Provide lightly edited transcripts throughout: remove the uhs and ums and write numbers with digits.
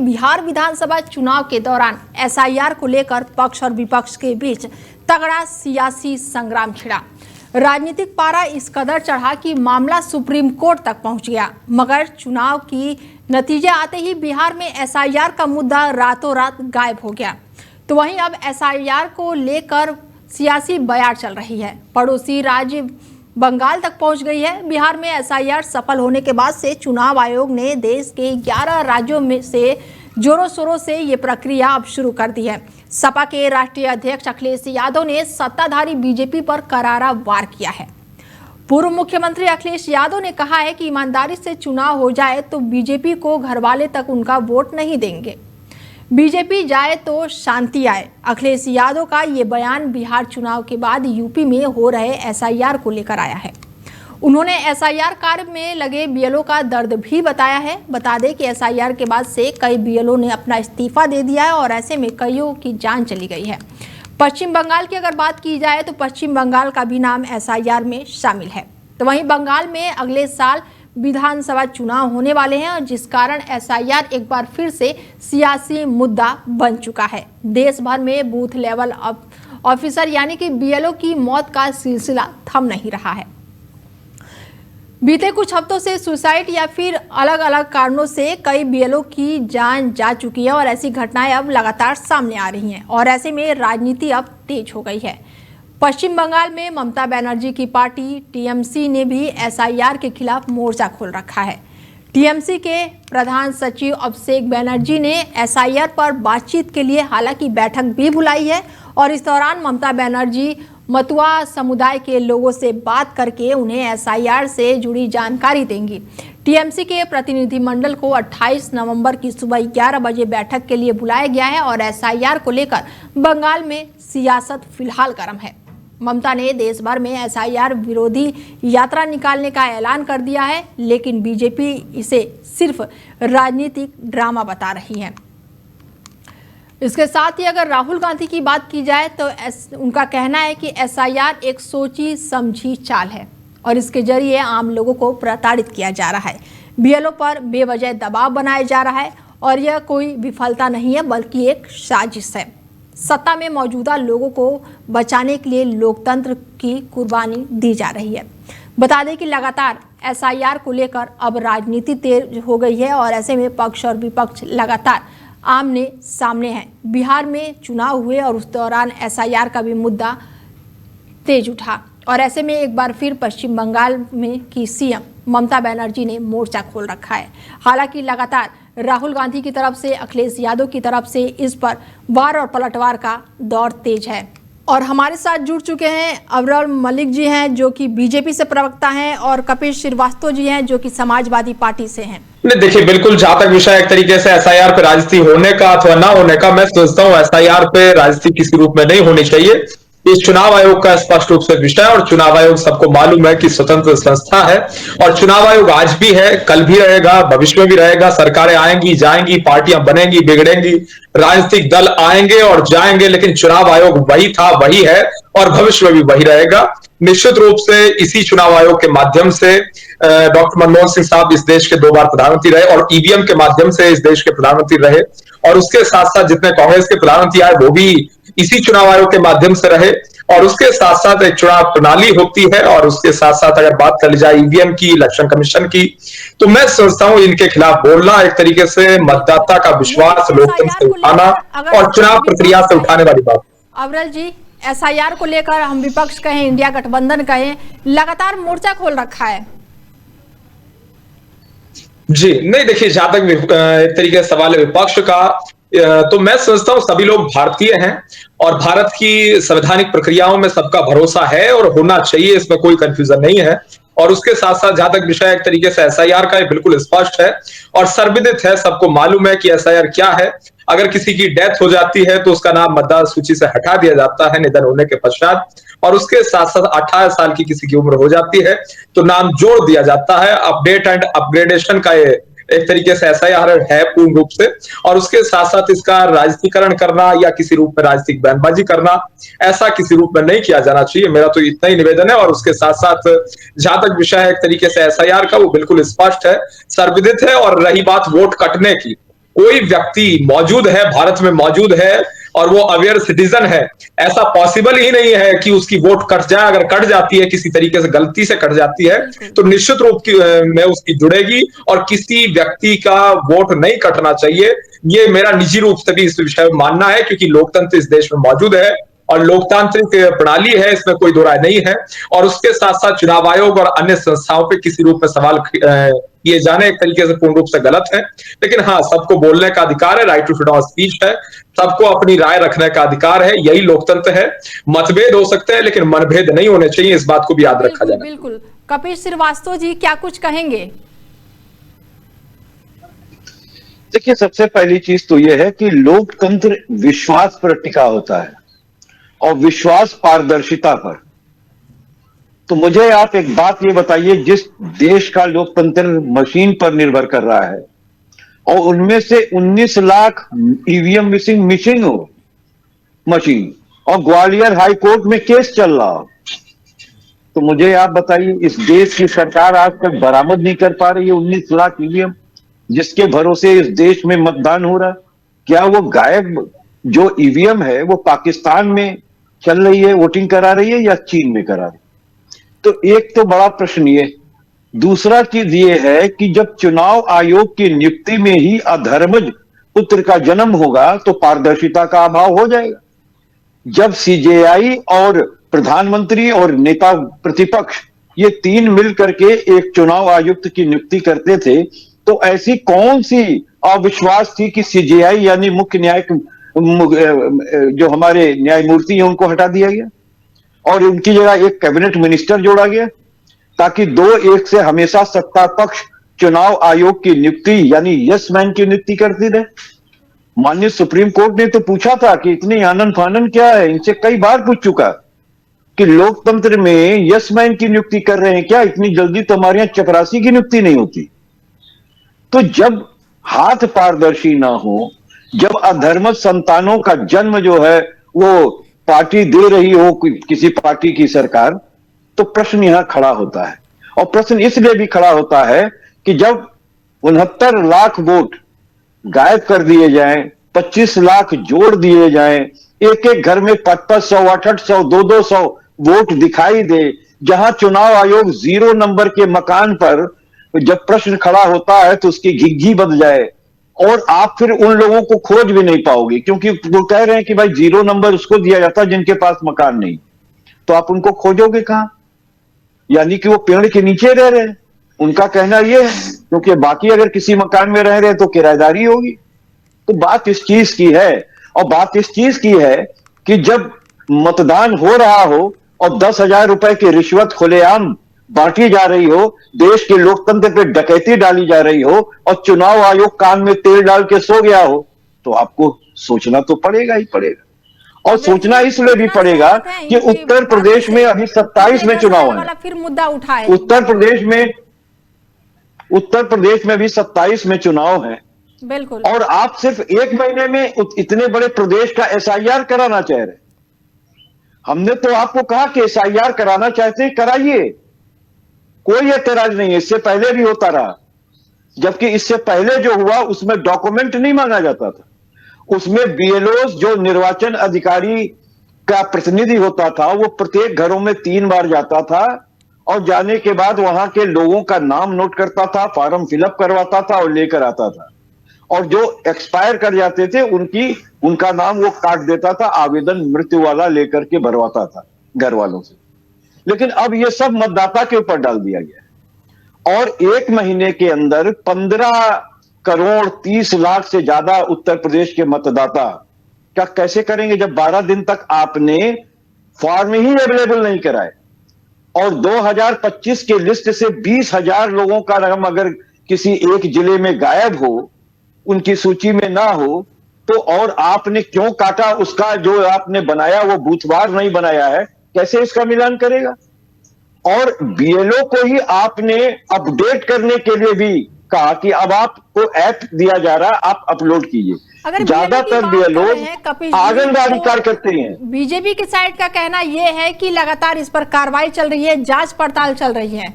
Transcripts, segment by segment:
बिहार विधानसभा चुनाव के दौरान एसआईआर को लेकर पक्ष और विपक्ष के बीच तगड़ा सियासी संग्राम छिड़ा। राजनीतिक पारा इस कदर चढ़ा कि मामला सुप्रीम कोर्ट तक पहुंच गया, मगर चुनाव की नतीजे आते ही बिहार में एसआईआर का मुद्दा रातों रात गायब हो गया। तो वहीं अब एसआईआर को लेकर सियासी बयार चल रही है। पड़ोसी राज्य बंगाल तक पहुंच गई है। बिहार में एसआईआर सफल होने के बाद से चुनाव आयोग ने देश के 11 राज्यों में से जोरों शोरों से ये प्रक्रिया अब शुरू कर दी है। सपा के राष्ट्रीय अध्यक्ष अखिलेश यादव ने सत्ताधारी बीजेपी पर करारा वार किया है। पूर्व मुख्यमंत्री अखिलेश यादव ने कहा है कि ईमानदारी से चुनाव हो जाए तो बीजेपी को घरवाले तक उनका वोट नहीं देंगे, बीजेपी जाए तो शांति आए। अखिलेश यादव का ये बयान बिहार चुनाव के बाद यूपी में हो रहे एसआईआर को लेकर आया है। उन्होंने एसआईआर कार्य में लगे बीएलओ का दर्द भी बताया है। बता दें कि एसआईआर के बाद से कई बीएलओ ने अपना इस्तीफा दे दिया है और ऐसे में कईयों की जान चली गई है। पश्चिम बंगाल की अगर बात की जाए तो पश्चिम बंगाल का भी नाम एसआईआर में शामिल है। तो वहीं बंगाल में अगले साल विधानसभा चुनाव होने वाले हैं और जिस कारण एसआईआर एक बार फिर से सियासी मुद्दा बन चुका है। देश भर में बूथ लेवल ऑफिसर यानी कि बीएलओ की मौत का सिलसिला थम नहीं रहा है। बीते कुछ हफ्तों से सुसाइड या फिर अलग अलग कारणों से कई बीएलओ की जान जा चुकी है और ऐसी घटनाएं अब लगातार सामने आ रही हैं और ऐसे में राजनीति अब तेज हो गई है। पश्चिम बंगाल में ममता बनर्जी की पार्टी टीएमसी ने भी एसआईआर के खिलाफ मोर्चा खोल रखा है। टीएमसी के प्रधान सचिव अभिषेक बनर्जी ने एसआईआर पर बातचीत के लिए हालांकि बैठक भी बुलाई है और इस दौरान ममता बनर्जी मतुआ समुदाय के लोगों से बात करके उन्हें एसआईआर से जुड़ी जानकारी देंगी। टीएमसी के प्रतिनिधिमंडल को 28 नवंबर की सुबह 11 बजे बैठक के लिए बुलाया गया है और एसआईआर को लेकर बंगाल में सियासत फिलहाल गर्म है। ममता ने देश भर में एसआईआर विरोधी यात्रा निकालने का ऐलान कर दिया है, लेकिन बीजेपी इसे सिर्फ राजनीतिक ड्रामा बता रही है। इसके साथ ही अगर राहुल गांधी की बात की जाए तो उनका कहना है कि एसआईआर एक सोची समझी चाल है और इसके जरिए आम लोगों को प्रताड़ित किया जा रहा है। बीएलओ पर बेवजह दबाव बनाया जा रहा है और यह कोई विफलता नहीं है बल्कि एक साजिश है। सत्ता में मौजूदा लोगों को बचाने के लिए लोकतंत्र की कुर्बानी दी जा रही है। बता दें कि लगातार एसआईआर को लेकर अब राजनीति तेज हो गई है और ऐसे में पक्ष और विपक्ष लगातार आमने सामने हैं। बिहार में चुनाव हुए और उस दौरान एसआईआर का भी मुद्दा तेज उठा और ऐसे में एक बार फिर पश्चिम बंगाल में की सीएम ममता बनर्जी ने मोर्चा खोल रखा है। हालांकि लगातार राहुल गांधी की तरफ से, अखिलेश यादव की तरफ से इस पर वार और पलटवार का दौर तेज है। और हमारे साथ जुड़ चुके हैं अबरल मलिक जी हैं जो कि बीजेपी से प्रवक्ता हैं और कपिल श्रीवास्तव जी हैं जो कि समाजवादी पार्टी से हैं। नहीं देखिए, बिल्कुल जहां तक विषय एक तरीके से एसआईआर पे राजनीति होने का अथवा ना होने का, मैं सोचता हूं एसआईआर पे राजनीति किसी रूप में नहीं होनी चाहिए। इस चुनाव आयोग का स्पष्ट रूप से विषय और चुनाव आयोग सबको मालूम है कि स्वतंत्र संस्था है और चुनाव आयोग आज भी है, कल भी रहेगा, भविष्य में भी रहेगा। सरकारें आएंगी जाएंगी, पार्टियां बनेंगी बिगड़ेंगी, राजनीतिक दल आएंगे और जाएंगे, लेकिन चुनाव आयोग वही था, वही है और भविष्य में भी वही रहेगा। निश्चित रूप से इसी चुनाव आयोग के माध्यम से डॉक्टर मनमोहन सिंह साहब इस देश के 2 बार प्रधानमंत्री रहे और ईवीएम के माध्यम से इस देश के प्रधानमंत्री रहे और उसके साथ साथ जितने कांग्रेस के प्रधानमंत्री आए वो भी इसी चुनाव आयोग के माध्यम से रहे और उसके साथ साथ एक चुनाव प्रणाली होती है और उसके साथ साथ अगर बात कर ली जाए ईवीएम की, इलेक्शन कमीशन की, तो मैं सोचता हूं इनके खिलाफ बोलना एक तरीके से मतदाता का विश्वास लोकतंत्र से उठाना और चुनाव प्रक्रिया से उठाने वाली बात। अबरल जी, एसआईआर को लेकर हम विपक्ष कहें, इंडिया गठबंधन कहें, लगातार मोर्चा खोल रखा है। जी नहीं, देखिए जहां तक एक तरीके से सवाल है विपक्ष का, तो मैं समझता हूं सभी लोग भारतीय हैं और भारत की संवैधानिक प्रक्रियाओं में सबका भरोसा है और होना चाहिए, इसमें कोई कंफ्यूजन नहीं है। और उसके साथ साथ जहां तक विषय एक तरीके से एसआईआर का, बिल्कुल स्पष्ट है और सर्वविदित है, सबको मालूम है कि एसआईआर क्या है। अगर किसी की डेथ हो जाती है तो उसका नाम मतदाता सूची से हटा दिया जाता है निधन होने के पश्चात और उसके साथ साथ 18 साल की किसी की उम्र हो जाती है तो नाम जोड़ दिया जाता है। अपडेट एंड अपग्रेडेशन का ये एक तरीके से एसआईआर है पूर्ण रूप से और उसके साथ साथ इसका राजनीतिकरण करना या किसी रूप में राजनीतिक बयानबाजी करना, ऐसा किसी रूप में नहीं किया जाना चाहिए। मेरा तो इतना ही निवेदन है। और उसके साथ साथ जहां तक विषय है एक तरीके से एसआईआर का, वो बिल्कुल स्पष्ट है, सर्वविदित है। और रही बात वोट कटने की, कोई व्यक्ति मौजूद है, भारत में मौजूद है और वो अवेयर सिटीजन है, ऐसा पॉसिबल ही नहीं है कि उसकी वोट कट जाए। अगर कट जाती है, किसी तरीके से गलती से कट जाती है, बिल्कुल। तो निश्चित रूप में उसकी जुड़ेगी और किसी व्यक्ति का वोट नहीं कटना चाहिए। ये मेरा निजी रूप से भी इस विषय में मानना है, क्योंकि लोकतंत्र इस देश में मौजूद है और लोकतांत्रिक प्रणाली है, इसमें कोई दो राय नहीं है। और उसके साथ साथ चुनाव आयोग और अन्य संस्थाओं पे किसी रूप में सवाल किए जाने एक तरीके से पूर्ण रूप से गलत है। लेकिन हाँ, सबको बोलने का अधिकार है, right to freedom of speech है, सबको अपनी राय रखने का अधिकार है, यही लोकतंत्र है। मतभेद हो सकते हैं लेकिन मनभेद नहीं होने चाहिए, इस बात को भी याद रखा जाना। बिल्कुल। कपिल श्रीवास्तव जी क्या कुछ कहेंगे? देखिए, सबसे पहली चीज तो यह है कि लोकतंत्र विश्वास पर टिका होता है और विश्वास पारदर्शिता पर। तो मुझे आप एक बात ये बताइए, जिस देश का लोकतंत्र मशीन पर निर्भर कर रहा है और उनमें से 19 लाख ईवीएम मिसिंग हो मशीन और ग्वालियर हाई कोर्ट में केस चल रहा हो, तो मुझे आप बताइए इस देश की सरकार आज तक बरामद नहीं कर पा रही है 19 लाख ईवीएम जिसके भरोसे इस देश में मतदान हो रहा है। क्या वो गायब जो ईवीएम है वो पाकिस्तान में चल रही है, वोटिंग करा रही है या चीन में करा रही है? तो एक तो बड़ा प्रश्न ये। दूसरा चीज ये है कि जब चुनाव आयोग की नियुक्ति में ही अधर्मज पुत्र का जन्म होगा तो पारदर्शिता का अभाव हो जाएगा। जब सीजेआई और प्रधानमंत्री और नेता प्रतिपक्ष ये तीन मिल करके एक चुनाव आयुक्त की नियुक्ति करते थे, तो ऐसी कौन सी अविश्वास थी कि सीजेआई यानी मुख्य न्यायिक जो हमारे न्यायमूर्ति हैं उनको हटा दिया गया और उनकी जगह एक कैबिनेट मिनिस्टर जोड़ा गया, ताकि 2-1 से हमेशा सत्ता पक्ष चुनाव आयोग की नियुक्ति यानी यस मैन की नियुक्ति करती रहे। माननीय सुप्रीम कोर्ट ने तो पूछा था कि इतनी आनन फानन क्या है, इनसे कई बार पूछ चुका कि लोकतंत्र में यस मैन की नियुक्ति कर रहे हैं क्या, इतनी जल्दी तो हमारे यहां चपरासी की नियुक्ति नहीं होती। तो जब हाथ पारदर्शी ना हो, जब अधर्मज संतानों का जन्म जो है वो पार्टी दे रही हो किसी पार्टी की सरकार, तो प्रश्न यहां खड़ा होता है। और प्रश्न इसलिए भी खड़ा होता है कि जब 69 लाख वोट गायब कर दिए जाएं, 25 लाख जोड़ दिए जाएं, एक एक घर में 500, 800, 200 वोट दिखाई दे, जहां चुनाव आयोग 0 नंबर के मकान पर जब प्रश्न खड़ा होता है तो उसकी घिघी बन जाए और आप फिर उन लोगों को खोज भी नहीं पाओगे, क्योंकि वो कह रहे हैं कि भाई 0 नंबर उसको दिया जाता है जिनके पास मकान नहीं, तो आप उनको खोजोगे कहां? यानी कि वो पेड़ के नीचे रह रहे हैं, उनका कहना यह है, क्योंकि बाकी अगर किसी मकान में रह रहे तो किराएदारी होगी। तो बात इस चीज की है, और बात इस चीज की है कि जब मतदान हो रहा हो और 10,000 रुपए की रिश्वत खुलेआम बांटी जा रही हो, देश के लोकतंत्र पे डकैती डाली जा रही हो और चुनाव आयोग कान में तेल डाल के सो गया हो, तो आपको सोचना तो पड़ेगा ही पड़ेगा। और सोचना इसलिए भी पड़ेगा कि उत्तर प्रदेश में अभी 27 में चुनाव है, फिर मुद्दा उठाए उत्तर प्रदेश में भी 27 में चुनाव है। बिल्कुल। और आप सिर्फ 1 महीने में इतने बड़े प्रदेश का एसआईआर कराना चाह रहे। हमने तो आपको कहा कि एसआईआर कराना चाहते हैं, कराइए, कोई एतराज नहीं है, इससे पहले भी होता रहा। जबकि इससे पहले जो हुआ उसमें डॉक्यूमेंट नहीं मांगा जाता था, उसमें बीएलओ जो निर्वाचन अधिकारी का प्रतिनिधि होता था वो प्रत्येक घरों में 3 बार जाता था और जाने के बाद वहां के लोगों का नाम नोट करता था, फॉर्म फिलअप करवाता था और लेकर आता था, और जो एक्सपायर कर जाते थे उनका नाम वो काट देता था, आवेदन मृत्यु वाला लेकर के भरवाता था घर वालों से। लेकिन अब ये सब मतदाता के ऊपर डाल दिया गया और 1 महीने के अंदर 15 करोड़ 30 लाख से ज्यादा उत्तर प्रदेश के मतदाता क्या कैसे करेंगे, जब 12 दिन तक आपने फॉर्म ही अवेलेबल नहीं कराए और 2025 के लिस्ट से 20,000 लोगों का नाम अगर किसी एक जिले में गायब हो, उनकी सूची में ना हो, तो और आपने क्यों काटा? उसका जो आपने बनाया वो बूथवार नहीं बनाया है, कैसे इसका मिलान करेगा? और बीएलओ को ही आपने अपडेट करने के लिए भी कहा कि अब आपको ऐप दिया जा रहा है, आप अपलोड कीजिए। ज्यादातर बीएलओ आंगनबाड़ी कार्यकर्ता हैं। बीजेपी की साइड का कहना यह है कि लगातार इस पर कार्रवाई चल रही है, जांच पड़ताल चल रही है।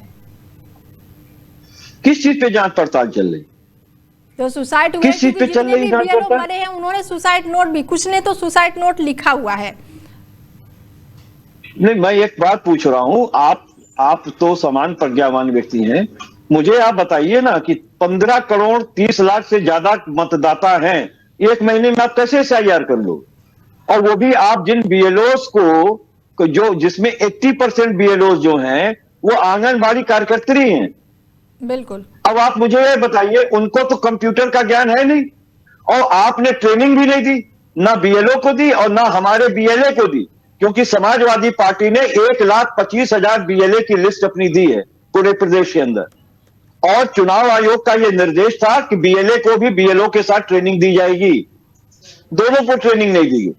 किस चीज पे जांच पड़ताल चल रही? तो सुसाइड हुए किस चीज पे क्योंकि चल जितने रही भी जांच बीएलओ पड़ताल? मरे हैं उन्होंने सुसाइड नोट भी, कुछ ने तो सुसाइड नोट लिखा हुआ है। नहीं, मैं एक बात पूछ रहा हूं, आप तो समान प्रज्ञावान व्यक्ति हैं, मुझे आप बताइए ना कि 15 करोड़ 30 लाख से ज्यादा मतदाता हैं, एक महीने में आप कैसे एसआईआर कर लो? और वो भी आप जिन बीएलओस को जो जिसमें 80% बीएलओ जो हैं वो आंगनबाड़ी कार्यकर्त्री हैं। बिल्कुल। अब आप मुझे ये बताइए, उनको तो कंप्यूटर का ज्ञान है नहीं, और आपने ट्रेनिंग भी नहीं दी, ना बीएलओ को दी और ना हमारे बीएलए को दी, क्योंकि समाजवादी पार्टी ने 1,25,000 बीएलए की लिस्ट अपनी दी है पूरे प्रदेश के अंदर, और चुनाव आयोग का यह निर्देश था कि बीएलए को भी बीएलओ के साथ ट्रेनिंग दी जाएगी। दोनों को ट्रेनिंग नहीं दी गई,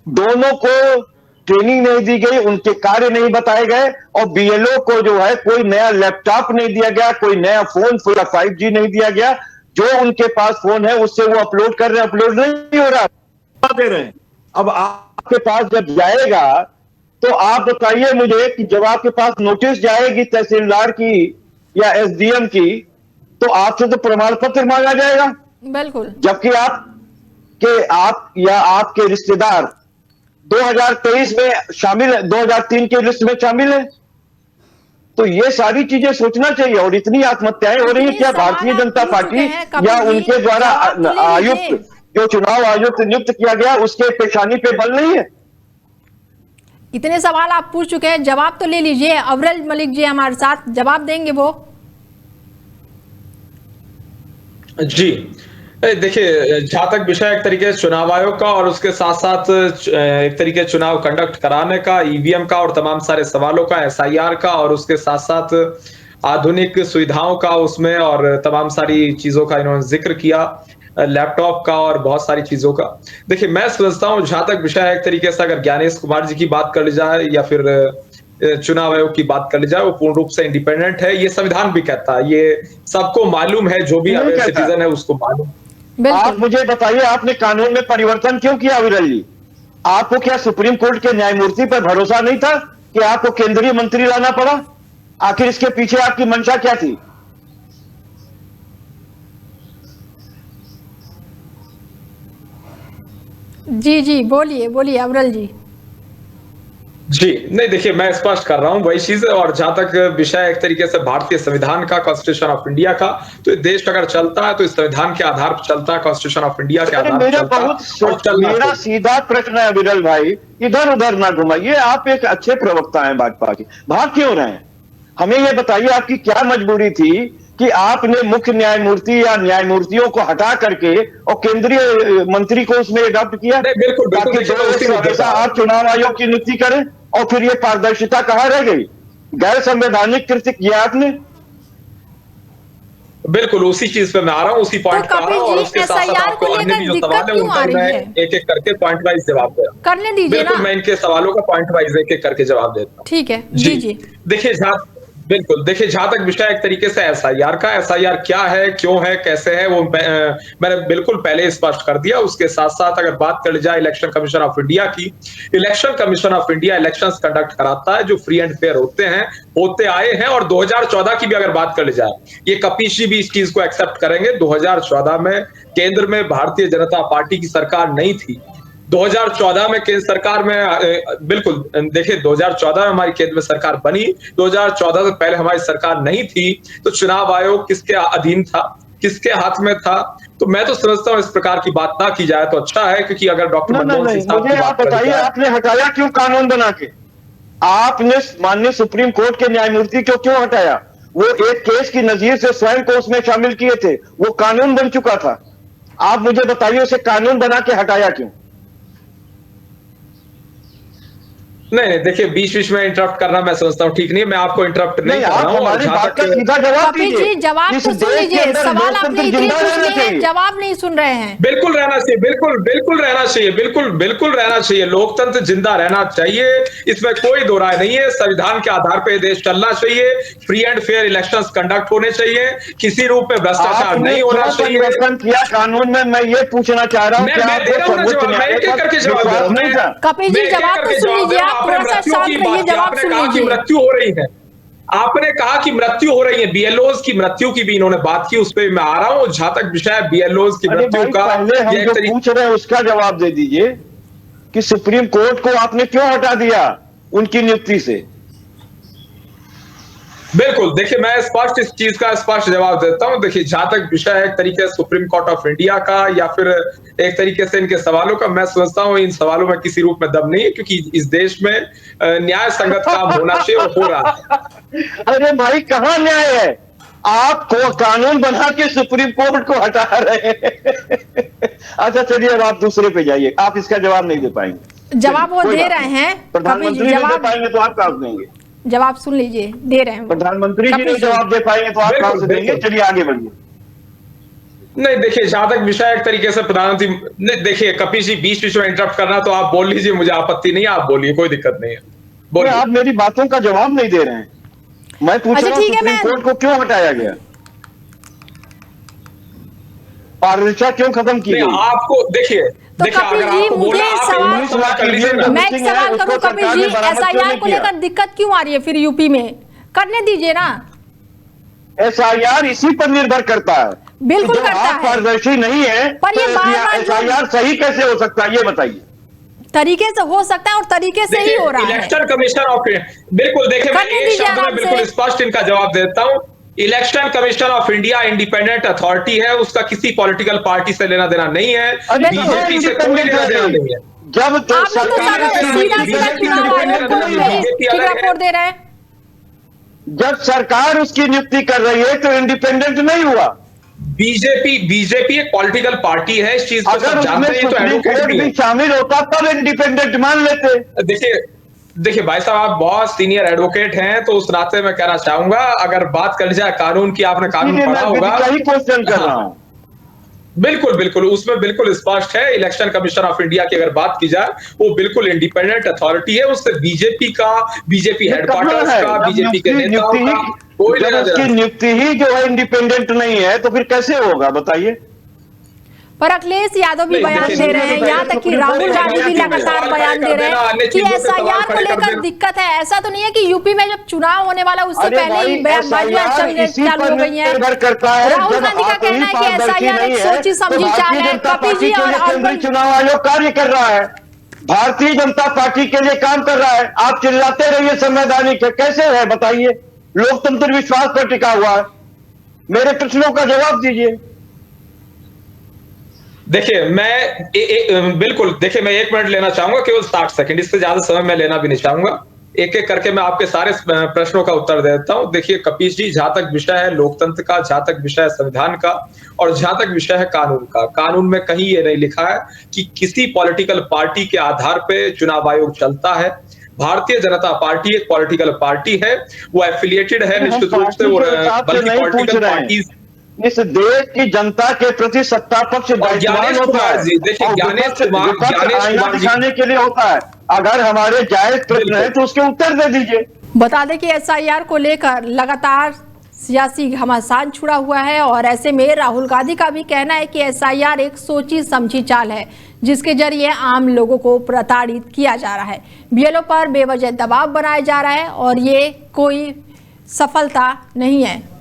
दोनों को ट्रेनिंग नहीं दी गई, उनके कार्य नहीं बताए गए, और बीएलओ को जो है कोई नया लैपटॉप नहीं दिया गया, कोई नया फोन पूरा 5G नहीं दिया गया। जो उनके पास फोन है उससे वो अपलोड कर रहे हैं, अपलोड नहीं हो रहा, दे रहे हैं। अब आपके पास जब जाएगा तो आप बताइए मुझे कि जब आपके पास नोटिस जाएगी तहसीलदार की या एसडीएम की, तो आपसे तो प्रमाण पत्र मांगा जाएगा, बिल्कुल। जबकि आप या आपके रिश्तेदार 2023 में शामिल है, 2003 की लिस्ट में शामिल है। तो ये सारी चीजें सोचना चाहिए। और इतनी आत्महत्याएं हो रही है, क्या भारतीय जनता पार्टी या उनके द्वारा आयुक्त, जो चुनाव आयुक्त नियुक्त किया गया, उसके पेशानी पे बल नहीं है? इतने सवाल आप पूछ चुके हैं, जवाब तो ले लीजिए। अवरल मलिक जी हमारे साथ जवाब देंगे वो। जी देखिए, जहां तक विषय एक तरीके से चुनाव आयोग का और उसके साथ साथ एक तरीके चुनाव कंडक्ट कराने का, ईवीएम का और तमाम सारे सवालों का, एसआईआर का और उसके साथ साथ आधुनिक सुविधाओं का उसमें, और तमाम सारी चीजों का इन्होंने जिक्र किया, लैपटॉप का और बहुत सारी चीजों का। देखिए, मैं समझता हूं जहां तक विषय एक तरीके से अगर ज्ञानेश कुमार जी की बात कर ली जाए या फिर चुनाव आयोग की बात कर ली जाए, वो पूर्ण रूप से इंडिपेंडेंट है। ये संविधान भी कहता है, ये सबको मालूम है, जो भी अवेयर सिटीजन है उसको मालूम। आप मुझे बताइए, आपने कानून में परिवर्तन क्यों किया विरल जी? आपको क्या सुप्रीम कोर्ट के न्यायमूर्ति पर भरोसा नहीं था कि आपको केंद्रीय मंत्री लाना पड़ा? आखिर इसके पीछे आपकी मंशा क्या थी? जी जी, बोलिए बोलिए अवरल जी। जी नहीं, देखिए मैं स्पष्ट कर रहा हूं वही चीज। और जहां तक विषय एक तरीके से भारतीय संविधान का, कॉन्स्टिट्यूशन ऑफ इंडिया का, तो ये देश अगर चलता है तो इस संविधान के आधार पर चलता है, कॉन्स्टिट्यूशन ऑफ इंडिया के आधार पर चलता है। मेरा सीधा प्रश्न है विरल भाई, इधर उधर ना घुमाइए। आप एक अच्छे प्रवक्ता हैं भाजपा के, भाग क्यों रहे हैं? हमें यह बताइए, आपकी क्या मजबूरी थी कि आपने मुख्य न्यायमूर्ति या न्यायमूर्तियों को हटा करके और केंद्रीय मंत्री को उसमें अडॉप्ट किया? बिल्कुल बिल्कुल, आप चुनाव आयोग की नियुक्ति करें और फिर ये पारदर्शिता कहां रह गई? गैर संवैधानिक कृत्य किया आपने। बिल्कुल उसी चीज पे मैं आ रहा हूँ, उसी पॉइंट पे आ रहा हूँ। और उसके साथ साथ आपको अन्य भी जो सवाल है उन पर मैं एक एक करके पॉइंट वाइज जवाब दे रहा हूँ। करने दीजिए ना। बिल्कुल, मैं इनके सवालों का पॉइंट वाइज एक एक करके जवाब देता हूँ। ठीक है, जी। देखिए जहां तक विषय एक तरीके से एसआईआर का, एसआईआर क्या है, क्यों है, कैसे है, वो मैंने बिल्कुल पहले स्पष्ट कर दिया। उसके साथ साथ अगर बात कर जाए इलेक्शन कमीशन ऑफ इंडिया की, election commission of India elections conduct कराता है जो फ्री एंड फेयर होते आए हैं। और 2014 की भी अगर बात कर ली जाए, ये कपीश जी भी इस चीज को एक्सेप्ट करेंगे, 2014 में केंद्र में भारतीय जनता पार्टी की सरकार नहीं थी। 2014 में केंद्र सरकार में बिल्कुल देखिए 2014 में हमारी केंद्र में सरकार बनी, 2014 से पहले हमारी सरकार नहीं थी। तो चुनाव आयोग किसके अधीन था, किसके हाथ में था? तो मैं तो समझता हूं इस प्रकार की बात ना की जाए तो अच्छा है, क्योंकि अगर डॉक्टर मनमोहन सिंह साहब मुझे आप बताइए, आपने हटाया क्यों कानून बना के? आपने माननीय सुप्रीम कोर्ट के न्यायमूर्ति को क्यों हटाया? वो एक केस की नजीर से स्वयं को उसमें शामिल किए थे, वो कानून बन चुका था। आप मुझे बताइए उसे कानून बना के हटाया क्यों? नहीं देखिए, बीच में इंटरप्ट करना मैं समझता हूं ठीक नहीं है। मैं आपको इंटरप्ट नहीं कर रहा हूं। हमारी बात का सीधा जवाब दीजिए। जवाब तो सुन लीजिए, सवाल आपने इतने पूछे हैं, जवाब नहीं सुन रहे हैं। बिल्कुल रहना चाहिए, बिल्कुल रहना चाहिए, बिल्कुल रहना चाहिए। लोकतंत्र जिंदा रहना चाहिए, इसमें कोई दो राय नहीं है। संविधान के आधार पर देश चलना चाहिए, free and fair elections conduct होने चाहिए, किसी रूप में भ्रष्टाचार नहीं होना चाहिए। परिवर्तन किया कानून में, मैं ये पूछना चाह रहा हूँ। मैं दे रहा हूं ना जवाब, मैं एक एक करके जवाब दे रहा हूं। कपिल जी जवाब तो सुन लीजिए, आप थोड़ा सा शांत रहिए, जवाब सुन लीजिए। मृत्यु हो रही है, आपने कहा कि मृत्यु हो रही है, बीएलओज की मृत्यु की भी इन्होंने बात की, उस पर मैं आ रहा हूं। जहां तक विषय है बीएलओज की अरे मृत्यु भाई, का, पहले हम जो पूछ रहे हैं उसका जवाब दे दीजिए कि सुप्रीम कोर्ट को आपने क्यों हटा दिया उनकी नियुक्ति से। बिल्कुल, देखिए मैं स्पष्ट इस चीज का स्पष्ट जवाब देता हूं। देखिए जहां तक विषय है एक तरीके से सुप्रीम कोर्ट ऑफ इंडिया का या फिर एक तरीके से इनके सवालों का, मैं समझता हूं इन सवालों में किसी रूप में दम नहीं है, क्योंकि इस देश में न्याय संगत काम होना चाहिए और हो रहा है। अरे भाई, कहां न्याय है? आप कानून बना के सुप्रीम कोर्ट को हटा रहे हैं। अच्छा चलिए, अब आप दूसरे पे जाइए, आप इसका जवाब नहीं दे पाएंगे। जवाब वो दे रहे हैं, प्रधानमंत्री नहीं दे पाएंगे तो आप कहां से देंगे? जवाब सुन लीजिए, दे रहे हैं। प्रधानमंत्री जी नहीं जवाब दे पाएंगे तो आप कहां से देंगे? चलिए आगे बढ़िए। नहीं देखिए, जहां तक विषय एक तरीके से प्रधानमंत्री, नहीं देखिए कपिल जी, बीच बीच में इंटरप्ट करना तो आप बोल लीजिए, मुझे आपत्ति नहीं है, आप बोलिए, कोई दिक्कत नहीं है, बोलिए। आप मेरी बातों का जवाब नहीं दे रहे हैं। मैं पूछ रहा हूं सुप्रीम कोर्ट को क्यों हटाया गया, पारदर्शिता क्यों खत्म की गई? आपको देखिए, तो कपिल जी, मुझे सवाल, मैं एक सवाल करूं कपिल जी, एसआईआर को लेकर दिक्कत क्यों आ रही है फिर यूपी में? करने दीजिए ना। एसआईआर इसी पर निर्भर करता है। बिल्कुल करता है। पारदर्शी नहीं है पर ये बार-बार एसआईआर सही कैसे हो सकता है, ये बताइए। तरीके से हो सकता है और तरीके से ही हो रहा है। इलेक्शन कमीशन ऑफ, बिल्कुल देखिए, मैं एक शब्द में बिल्कुल स्पष्ट इनका जवाब देता हूं। Election commission of India independent authority है, उसका किसी पॉलिटिकल पार्टी से लेना देना नहीं है, बीजेपी से कोई लेना देना नहीं है। जब तो सरकार रिपोर्ट दे रहे हैं, जब सरकार उसकी नियुक्ति कर रही है तो इंडिपेंडेंट नहीं हुआ। बीजेपी एक पॉलिटिकल पार्टी है, इस चीज को सब जानते हैं, तो एडवोकेट भी शामिल होता तब इंडिपेंडेंट मान लेते। देखिए भाई साहब, आप बहुत सीनियर एडवोकेट हैं, तो उस नाते मैं कहना चाहूंगा, अगर बात कर जाए कानून की, आपने कानून पढ़ा होगा। क्वेश्चन कर रहा हूं। बिल्कुल उसमें बिल्कुल स्पष्ट है। इलेक्शन कमीशन ऑफ इंडिया की अगर बात की जाए, वो बिल्कुल इंडिपेंडेंट अथॉरिटी है, उससे बीजेपी हेडक्वार्टर्स का, बीजेपी के नेताओं का कोई लेना देना नहीं। नियुक्ति ही जो है इंडिपेंडेंट नहीं है, तो फिर कैसे होगा बताइए? पर अखिलेश यादव भी बयान दे रहे हैं, यहाँ तक कि राहुल गांधी भी लगातार बयान दे रहे हैं कि एसआईआर को लेकर दिक्कत है। ऐसा तो नहीं है कि यूपी में जब चुनाव होने वाला उससे पहले ही बयानबाजियां चालू हो गई हैं। राहुल गांधी का कहना है कि एसआईआर एक सोची समझी चाल है। कपिल जी, और चुनाव आयोग कार्य कर रहा है, भारतीय जनता पार्टी के लिए काम कर रहा है। आप चिल्लाते रहिए संवैधानिक है, कैसे है बताइए? लोकतंत्र विश्वास पर टिका हुआ है। मेरे प्रश्नों का जवाब दीजिए। देखिए मैं बिल्कुल, देखिए मैं 1 मिनट लेना चाहूंगा, केवल 60 सेकंड, इससे ज्यादा समय मैं लेना भी नहीं चाहूंगा। एक एक करके मैं आपके सारे प्रश्नों का उत्तर दे देता हूं। देखिए कपिल जी, जहां तक विषय है लोकतंत्र का, जहां तक विषय है संविधान का, और जहां तक विषय है कानून का, कानून में कहीं ये नहीं लिखा है कि किसी पॉलिटिकल पार्टी के आधार पे चुनाव आयोग चलता है। भारतीय जनता पार्टी एक पॉलिटिकल पार्टी है, वो एफिलिएटेड है निश्चित रूप से, बल्कि पॉलिटिकल पार्टीज इस देश की जनता के प्रति सत्ता पक्ष ज्ञानेश कुमार जी, देखिए ज्ञानेश कुमार दिखाने के लिए होता है। अगर हमारे जायज प्रश्न है तो उसके उत्तर दे दीजिए। बता दें कि एसआईआर को लेकर लगातार सियासी घमासान छुड़ा हुआ है, और ऐसे में राहुल गांधी का भी कहना है कि एसआईआर एक सोची समझी चाल है, जिसके जरिए आम लोगों को प्रताड़ित किया जा रहा है। बीएलओ पर बेवजह दबाव बनाया जा रहा है, और ये कोई सफलता नहीं है।